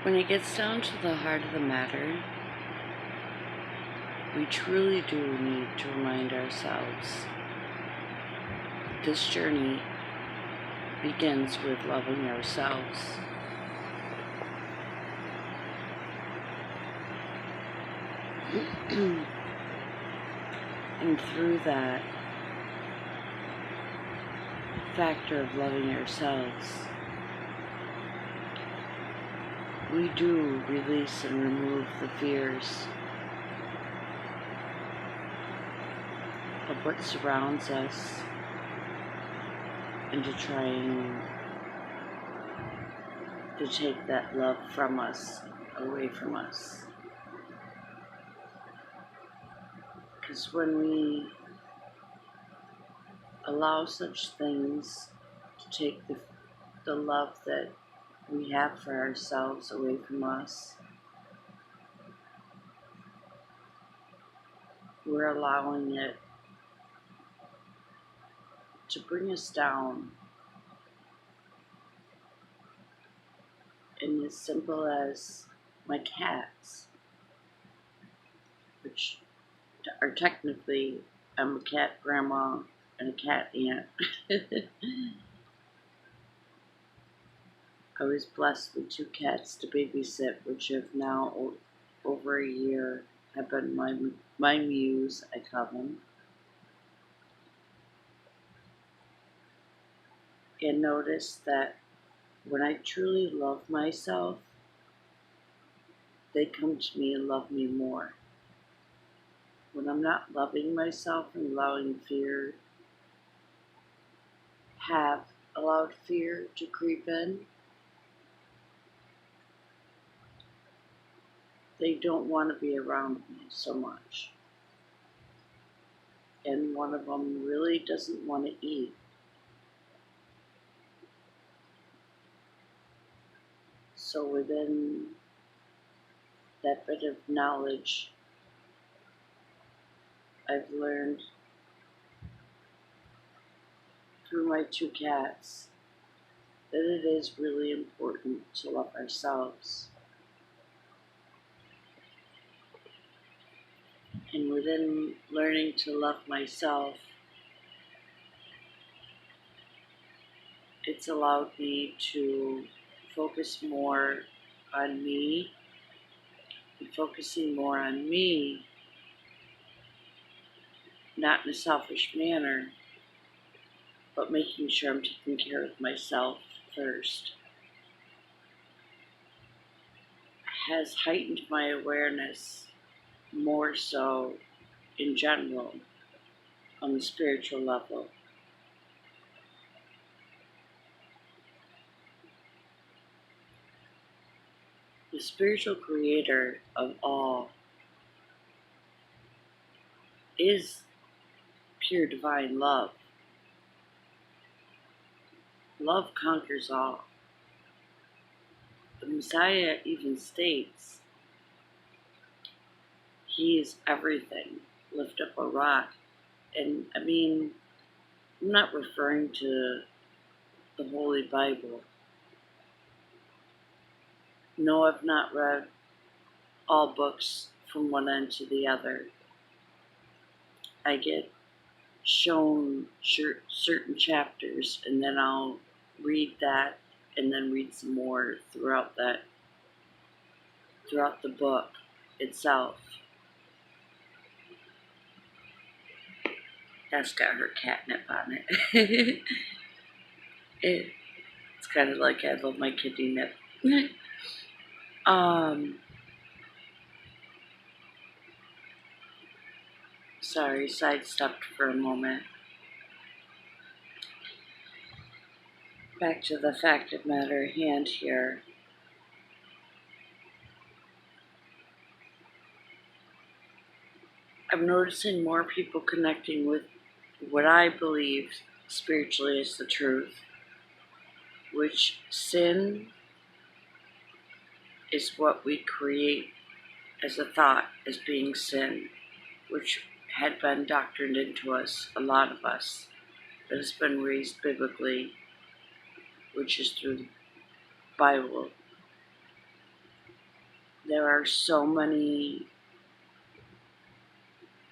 When it gets down to the heart of the matter, we truly do need to remind ourselves that this journey begins with loving ourselves. And through that factor of loving ourselves, we do release and remove the fears of what surrounds us, and to trying to take that love from us, away from us. Because when we allow such things to take the love that we have for ourselves away from us, we're allowing it to bring us down. And as simple as my cats, which are technically, I'm a cat grandma and a cat aunt. I was blessed with 2 cats to babysit, which have now over a year have been my muse, I call them. And notice that when I truly love myself, they come to me and love me more. When I'm not loving myself and allowed fear to creep in, they don't want to be around me so much. And one of them really doesn't want to eat. So within that bit of knowledge, I've learned through my 2 cats that it is really important to love ourselves. And within learning to love myself, it's allowed me to focus more on me. And focusing more on me, not in a selfish manner, but making sure I'm taking care of myself first, has heightened my awareness more so in general on the spiritual level. The spiritual creator of all is pure divine love. Love conquers all. The Messiah even states, he is everything. Lift up a rock. And I mean, I'm not referring to the Holy Bible. No, I've not read all books from one end to the other. I get shown certain chapters, and then I'll read that, and then read some more throughout the book itself. That's got her catnip on it. It's kind of like I love my kitty nip. Sorry, sidestepped for a moment. Back to the fact of matter at hand here. I'm noticing more people connecting with what I believe spiritually is the truth, which sin is what we create as a thought as being sin, which had been doctrined into us, a lot of us, that has been raised biblically, which is through the Bible. There are so many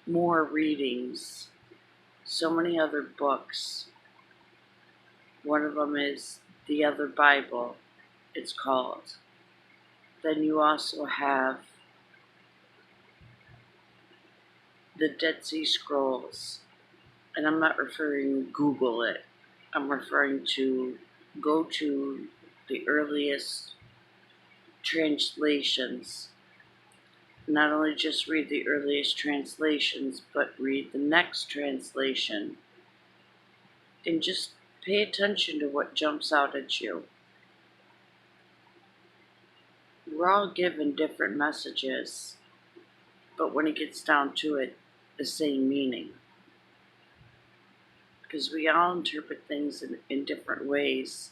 more readings, so many other books. One of them is The Other Bible, it's called. Then you also have the Dead Sea Scrolls. And I'm not referring to Google it. I'm referring to go to the earliest translations. Not only just read the earliest translations, but read the next translation. And just pay attention to what jumps out at you. We're all given different messages, but when it gets down to it, the same meaning. Because we all interpret things in different ways.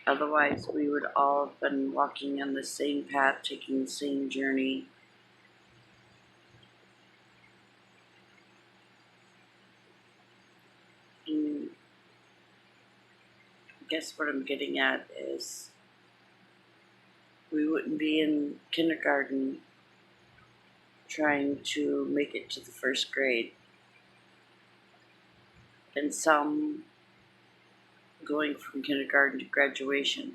Otherwise, we would all have been walking on the same path, taking the same journey. And I guess what I'm getting at is we wouldn't be in kindergarten trying to make it to the first grade. And some going from kindergarten to graduation.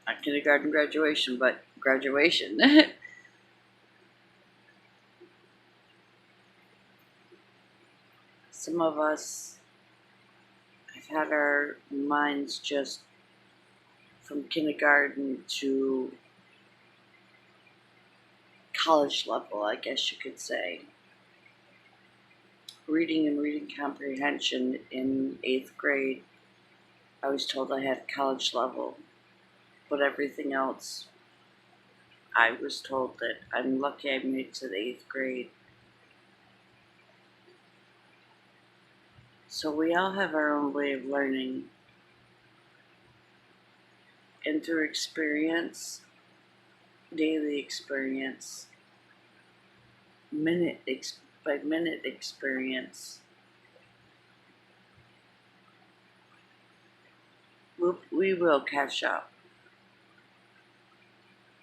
Not kindergarten graduation, but graduation. Some of us have had our minds just from kindergarten to college level, I guess you could say. Reading and reading comprehension in 8th grade, I was told I had college level, but everything else, I was told that I'm lucky I made it to the 8th grade. So we all have our own way of learning, and through experience, daily experience, minute by minute experience, we will catch up.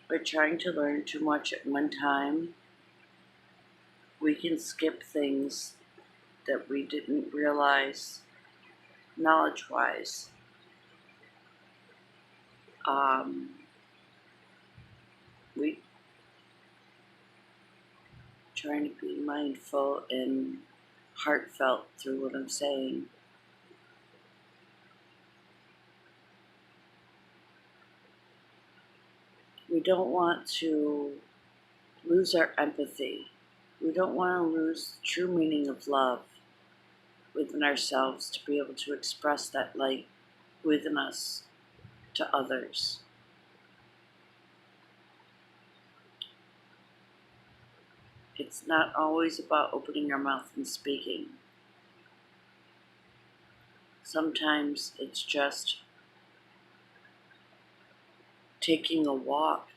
By trying to learn too much at one time, we can skip things that we didn't realize knowledge-wise. We trying to be mindful and heartfelt through what I'm saying. We don't want to lose our empathy. We don't want to lose the true meaning of love within ourselves to be able to express that light within us to others. It's not always about opening our mouth and speaking. Sometimes it's just taking a walk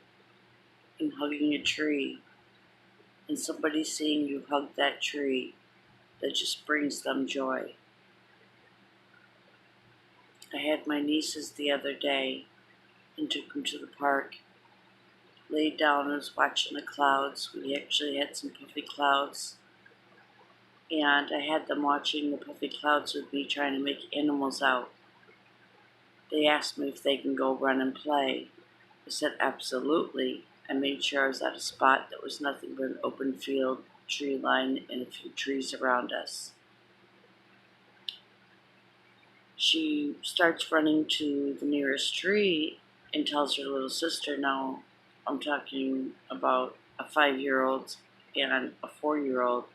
and hugging a tree, and somebody seeing you hug that tree, that just brings them joy. I had my nieces the other day and took them to the park. Laid down and was watching the clouds. We actually had some puffy clouds. And I had them watching the puffy clouds with me, trying to make animals out. They asked me if they can go run and play. I said absolutely. I made sure I was at a spot that was nothing but an open field, tree line, and a few trees around us. She starts running to the nearest tree and tells her little sister, now I'm talking about a 5-year-old and a 4-year-old.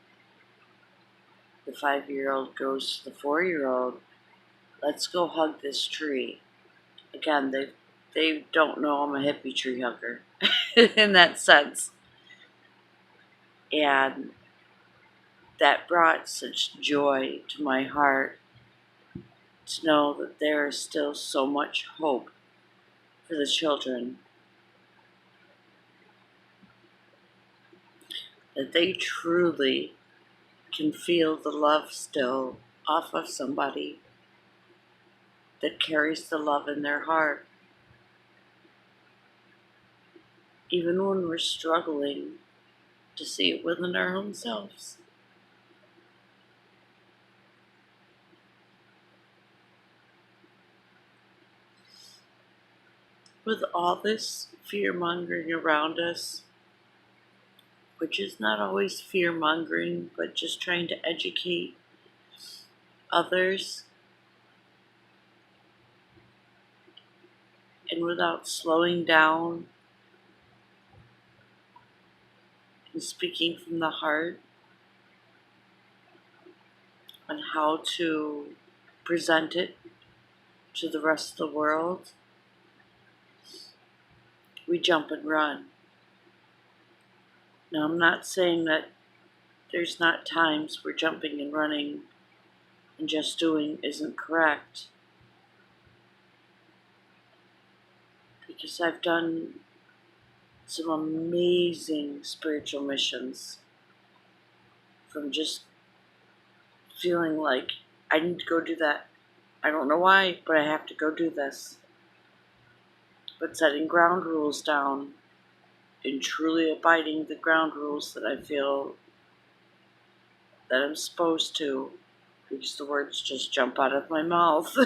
The 5-year-old goes to the 4-year-old, let's go hug this tree. Again, they don't know I'm a hippie tree hugger in that sense. And that brought such joy to my heart to know that there is still so much hope for the children. That they truly can feel the love still off of somebody that carries the love in their heart. even when we're struggling to see it within our own selves. With all this fear mongering around us, which is not always fear mongering, but just trying to educate others, and without slowing down and speaking from the heart on how to present it to the rest of the world, we jump and run. Now, I'm not saying that there's not times where jumping and running and just doing isn't correct, because I've done some amazing spiritual missions from just feeling like I need to go do that. I don't know why, but I have to go do this. But setting ground rules down and truly abiding the ground rules that I feel that I'm supposed to, because the words just jump out of my mouth.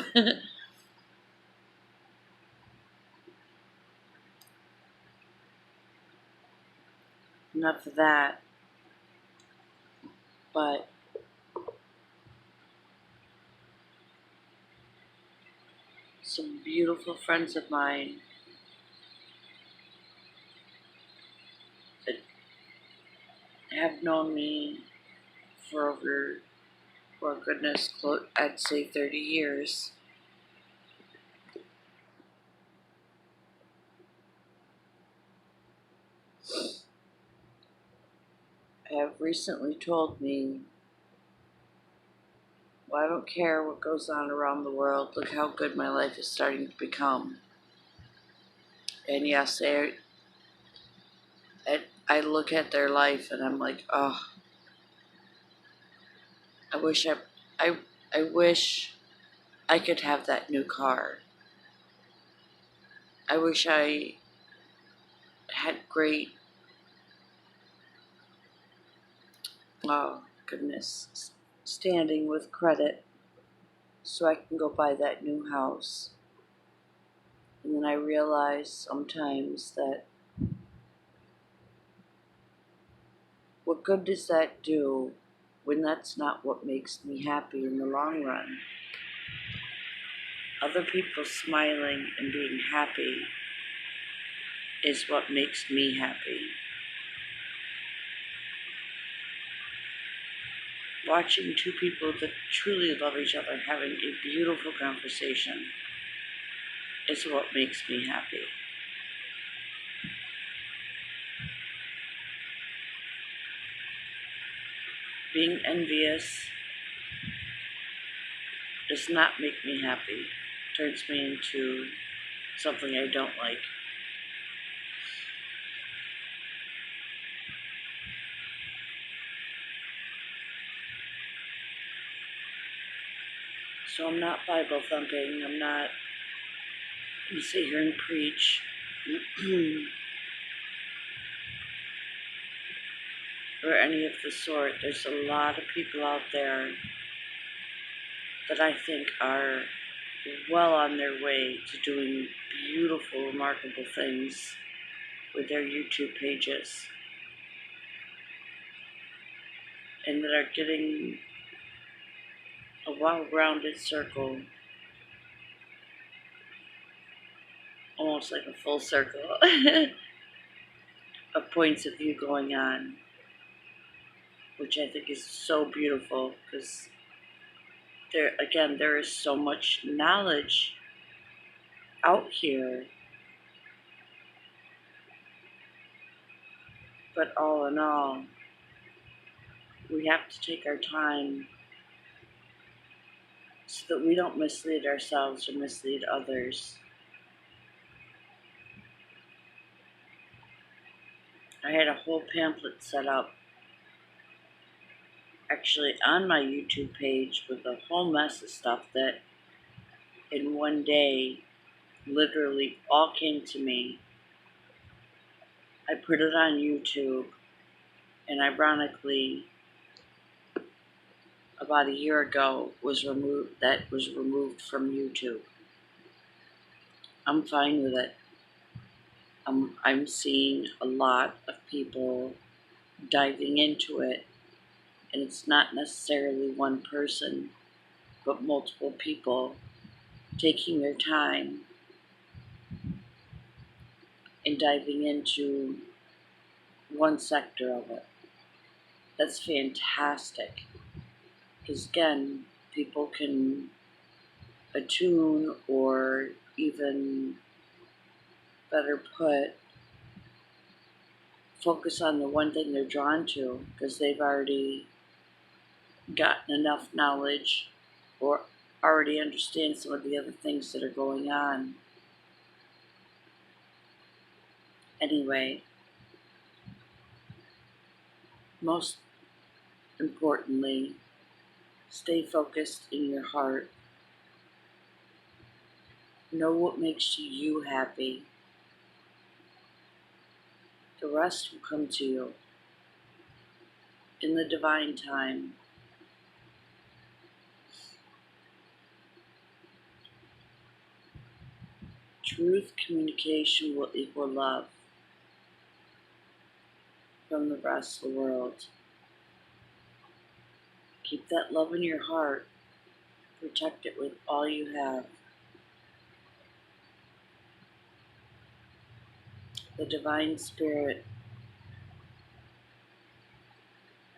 Enough of that. But some beautiful friends of mine that have known me for over, for goodness, I'd say 30 years, have recently told me, well, I don't care what goes on around the world, look how good my life is starting to become. And yes, I look at their life and I'm like, oh, I wish I wish I could have that new car. I wish I had great, oh goodness, standing with credit so I can go buy that new house. And then I realize sometimes that what good does that do when that's not what makes me happy in the long run? Other people smiling and being happy is what makes me happy. Watching two people that truly love each other having a beautiful conversation is what makes me happy. Being envious does not make me happy. It turns me into something I don't like. So I'm not Bible thumping. I'm not going to sit here and preach. Or any of the sort. There's a lot of people out there that I think are well on their way to doing beautiful, remarkable things with their YouTube pages, and that are getting a well-rounded circle, almost like a full circle of points of view going on, which I think is so beautiful, because there is so much knowledge out here. But all in all, we have to take our time so that we don't mislead ourselves or mislead others. I had a whole pamphlet set up actually on my YouTube page with a whole mess of stuff that in one day literally all came to me. I put it on YouTube, and ironically, about a year ago was removed from YouTube. I'm fine with it. I'm seeing a lot of people diving into it, and it's not necessarily one person, but multiple people taking their time and diving into one sector of it. That's fantastic. Because again, people can attune, or even better put, focus on the one thing they're drawn to because they've already gotten enough knowledge or already understand some of the other things that are going on. Anyway, most importantly, stay focused in your heart. Know what makes you happy. The rest will come to you in the divine time. Truth communication will equal love from the rest of the world. Keep that love in your heart. Protect it with all you have. The divine spirit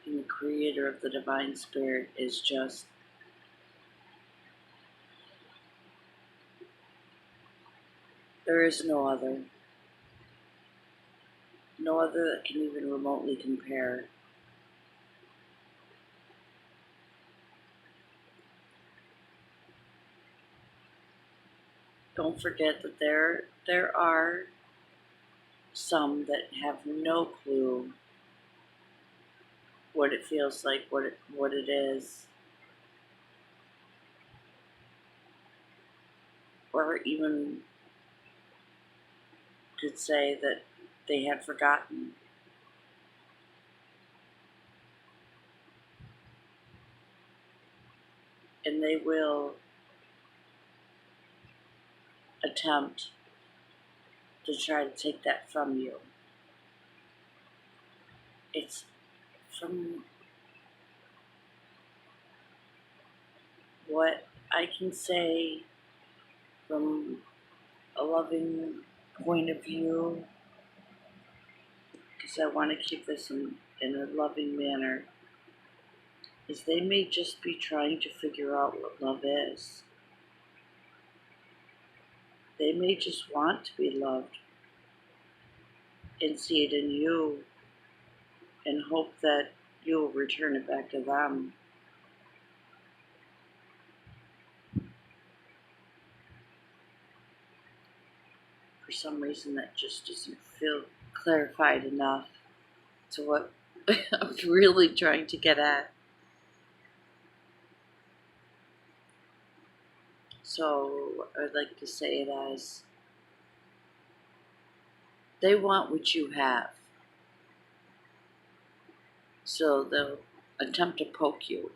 and the creator of the divine spirit is just there is no other. No other that can even remotely compare. Don't forget that there are some that have no clue what it feels like, what it is, or even could say that they have forgotten. And they will attempt to try to take that from you. It's from what I can say from a loving point of view, because I want to keep this in a loving manner, is they may just be trying to figure out what love is. They may just want to be loved and see it in you and hope that you'll return it back to them. For some reason, that just doesn't feel clarified enough to what I'm really trying to get at. So I'd like to say it as they want what you have. So they'll attempt to poke you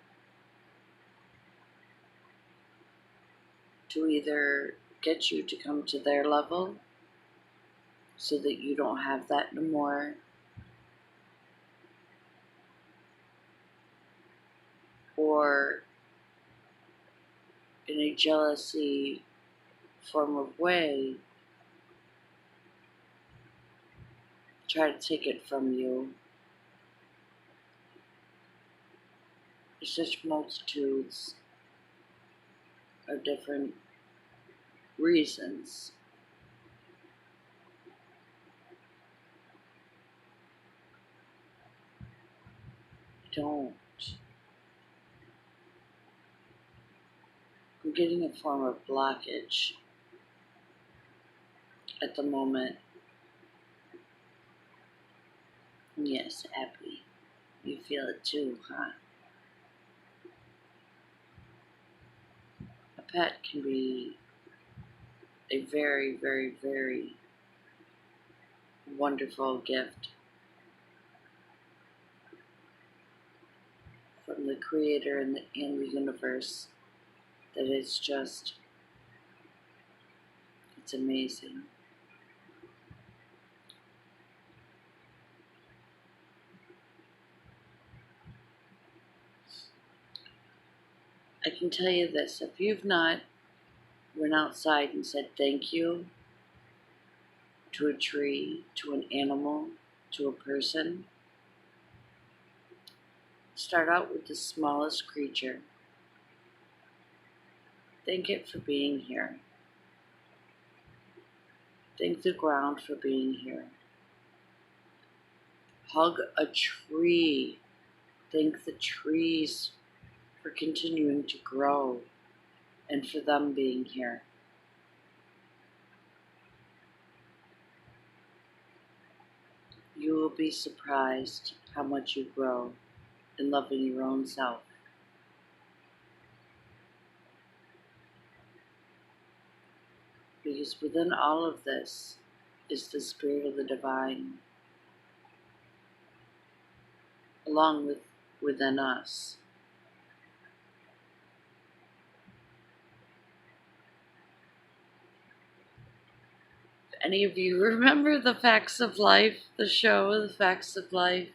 to either get you to come to their level so that you don't have that no more, or in a jealousy form of way, try to take it from you. There's such multitudes of different reasons. Don't. I'm getting a form of blockage at the moment. Yes, Abby, you feel it too, huh? A pet can be a very, very, very wonderful gift from the Creator and the universe that it's amazing. I can tell you this, if you've not went outside and said thank you to a tree, to an animal, to a person, start out with the smallest creature. Thank it for being here. Thank the ground for being here. Hug a tree. Thank the trees for continuing to grow and for them being here. You will be surprised how much you grow in loving your own self. Because within all of this is the Spirit of the Divine, along with within us. If any of you remember The Facts of Life, the show, The Facts of Life,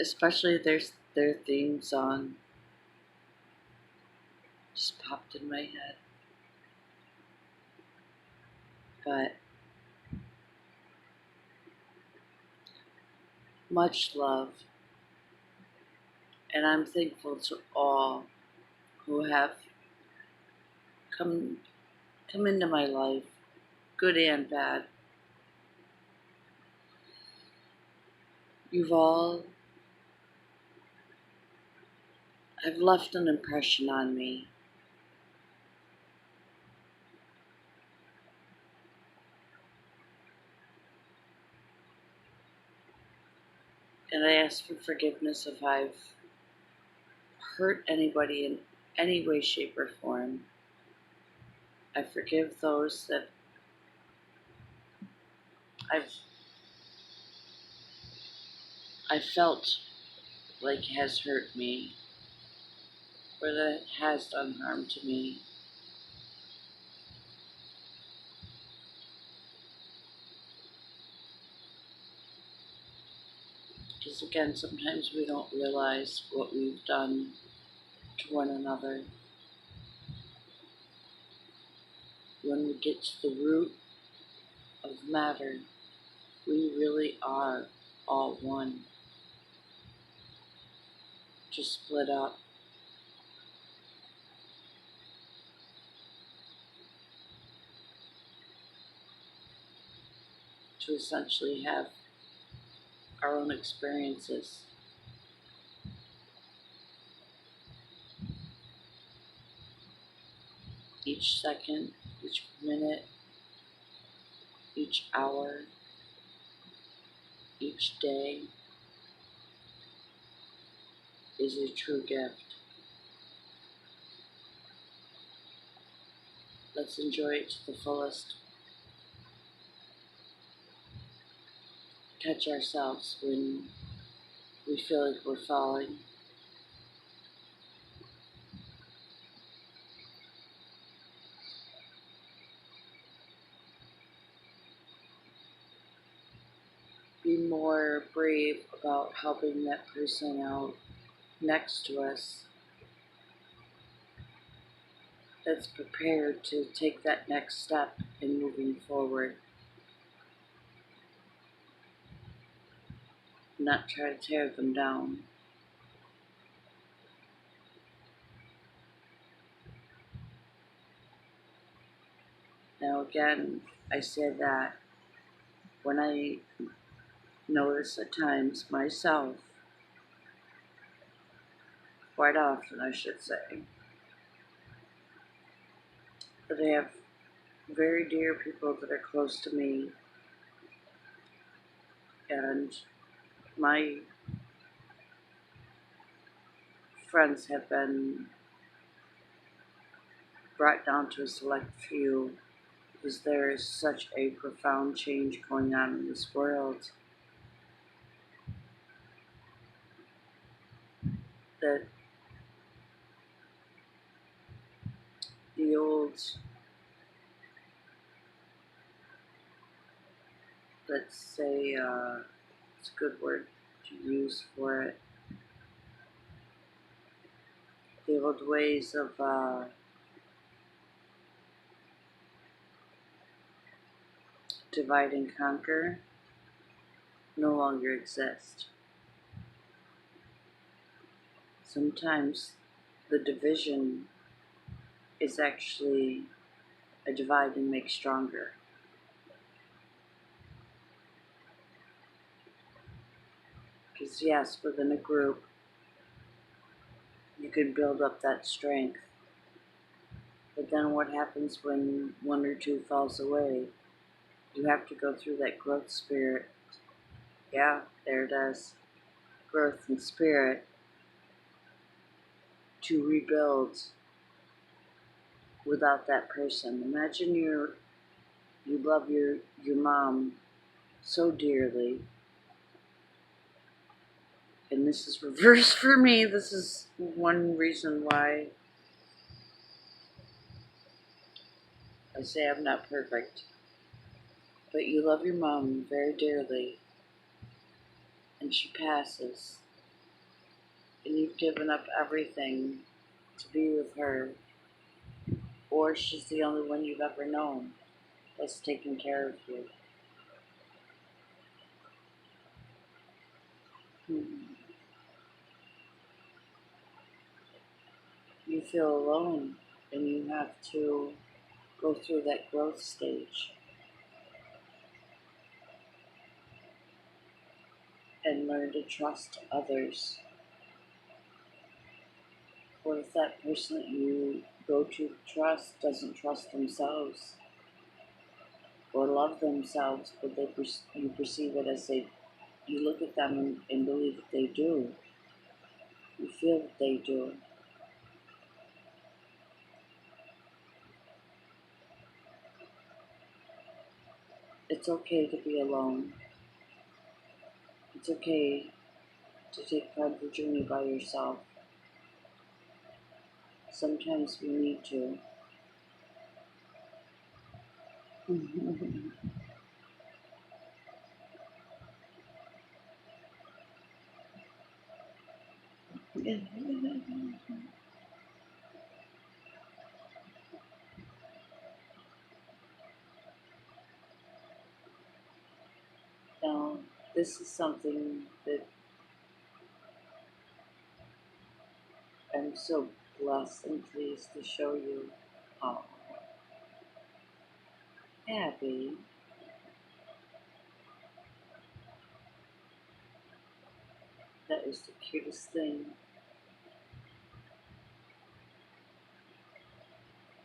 especially their theme song, just popped in my head. But much love, and I'm thankful to all who have come into my life, good and bad. You've all have left an impression on me. And I ask for forgiveness if I've hurt anybody in any way, shape, or form. I forgive those that I felt like has hurt me or that has done harm to me. Because again, sometimes we don't realize what we've done to one another. When we get to the root of matter, we really are all one. Just split up. To essentially have our own experiences. Each second, each minute, each hour, each day is a true gift. Let's enjoy it to the fullest. Catch ourselves when we feel like we're falling. Be more brave about helping that person out next to us that's prepared to take that next step in moving forward. Not try to tear them down. Now again, I say that when I notice at times myself, quite often I should say, that I have very dear people that are close to me, and my friends have been brought down to a select few because there is such a profound change going on in this world that the old, let's say, it's a good word to use for it, the old ways of divide and conquer no longer exist. Sometimes the division is actually a divide and make stronger. Because yes, within a group, you can build up that strength. But then what happens when one or two falls away? You have to go through that growth spirit. Yeah, there it is. Growth and spirit to rebuild without that person. Imagine you love your mom so dearly, and this is reverse for me. This is one reason why I say I'm not perfect. But you love your mom very dearly, and she passes, and you've given up everything to be with her, or she's the only one you've ever known that's taking care of you. You feel alone, and you have to go through that growth stage and learn to trust others. What if that person that you go to trust doesn't trust themselves or love themselves, but you perceive it as you look at them and believe that they do. You feel that they do. It's okay to be alone. It's okay to take part of the journey by yourself. Sometimes we need to. Now, this is something that I'm so blessed and pleased to show you. Oh, Abby, that is the cutest thing.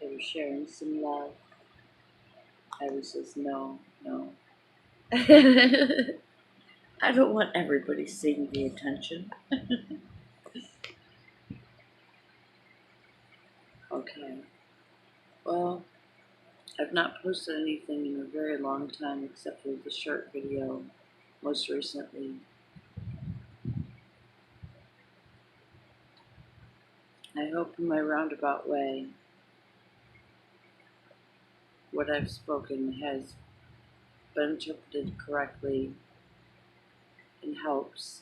They were sharing some love. Abby says, no, no. I don't want everybody seeing the attention. Okay. Well, I've not posted anything in a very long time except for the short video most recently. I hope in my roundabout way what I've spoken has been interpreted correctly and helps.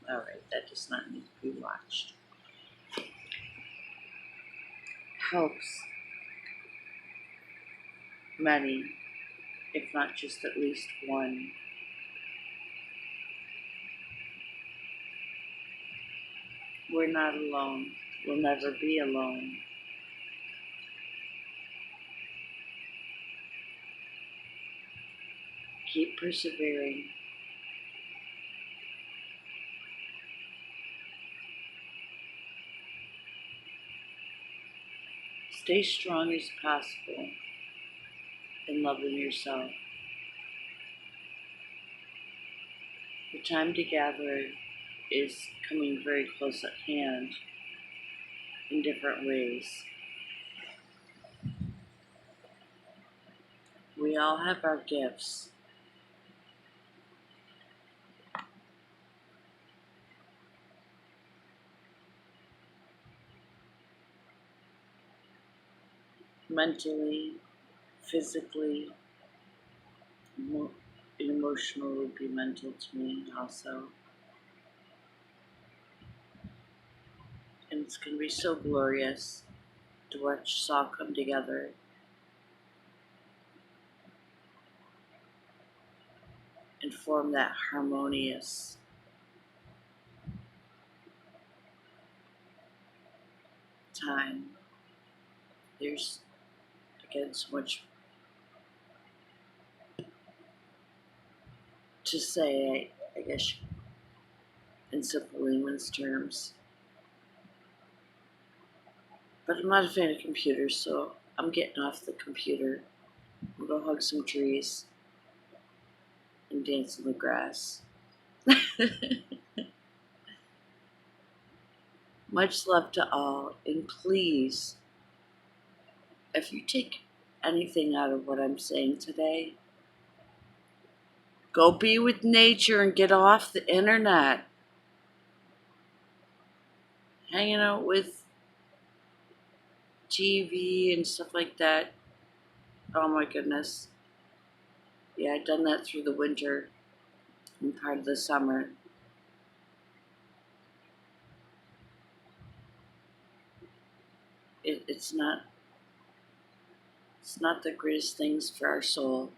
Alright, that does not need to be watched. Helps many, if not just at least one. We're not alone. We'll never be alone. Keep persevering. Stay strong as possible in loving yourself. The time to gather is coming very close at hand in different ways. We all have our gifts. Mentally, physically, emotional would be mental to me also. And it's going to be so glorious to watch us all come together and form that harmonious time. There's, again, so much to say, I guess, in simple layman's terms. But I'm not a fan of computers, so I'm getting off the computer. I'm going to hug some trees and dance in the grass. Much love to all, and please, if you take anything out of what I'm saying today, go be with nature and get off the internet. Hanging out with TV and stuff like that. Oh my goodness. Yeah, I've done that through the winter and part of the summer. It's not the greatest things for our soul.